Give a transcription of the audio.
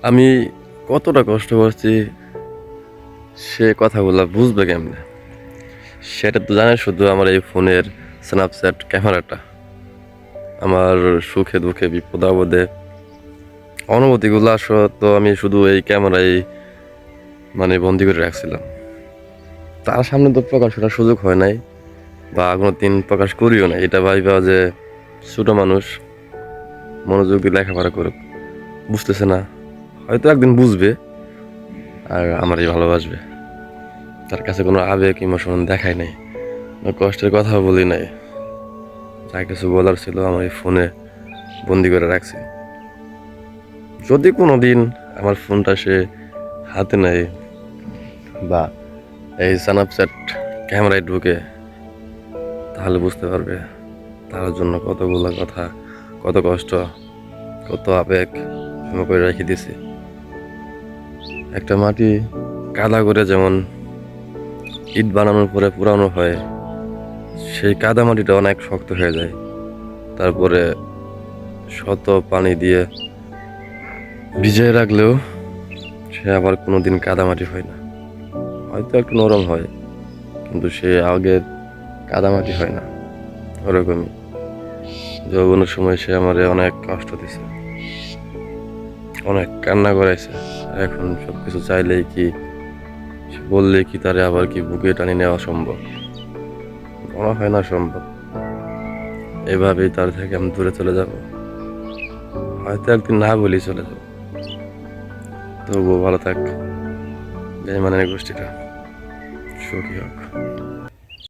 আমি কতটা কষ্ট করছি সে কথাগুলো বুঝবে কেমনে? সেটা তো জানে শুধু আমার এই ফোনের স্ন্যাপচ্যাট ক্যামেরাটা। আমার সুখে দুঃখে বিপদ আপদে অনুভূতিগুলো আসলে তো আমি শুধু এই ক্যামেরায় বন্দি করে রাখছিলাম। তার সামনে তো প্রকাশ করার সুযোগ হয় নাই বা কোনোদিন প্রকাশ করিও না। এটা ভাইবা যে ছোট মানুষ মনোযোগ দিয়ে লেখাপড়া করুক, বুঝতেছে না, হয়তো একদিন বুঝবে আর আমারই ভালোবাসবে। তার কাছে কোনো আবেগ ইমোশন দেখাই নাই, কোনো কষ্টের কথা বলি নাই। যা কিছু বলার ছিল আমার এই ফোনে বন্দি করে রাখছি। যদি কোনো দিন আমার ফোনটা সে হাতে নেয় বা এই স্ন্যাপচ্যাট ক্যামেরায় ঢুকে, তাহলে বুঝতে পারবে তার জন্য কতগুলো কথা, কত কষ্ট, কত আবেগ জমা করে রেখে দিছি। একটা মাটি কাদা করে যেমন ইট বানানোর পরে পুরানো হয়, সেই কাদা মাটিটা অনেক শক্ত হয়ে যায়। তারপরে শত পানি দিয়ে ভিজিয়ে রাখলেও সে আবার কোনোদিন কাদামাটি হয় না। হয়তো একটু নরম হয়, কিন্তু সে আগের কাদামাটি হয় না। ওরকমই যৌবনের সময় সে আমারে অনেক কষ্ট দিছে, অনেক কান্না করাইছে। এখন সবকিছু চাইলেই কি, সে বললে কি তারে আবার কি বুকে টানি নেওয়া সম্ভব? মনে হয় না সম্ভব। এভাবেই তার থেকে আমি দূরে চলে যাব। হয়তো একদিন না বলি চলে যাব। তবুও ভালো থাক বেঈমানের গোষ্ঠীটা, সুখী হোক।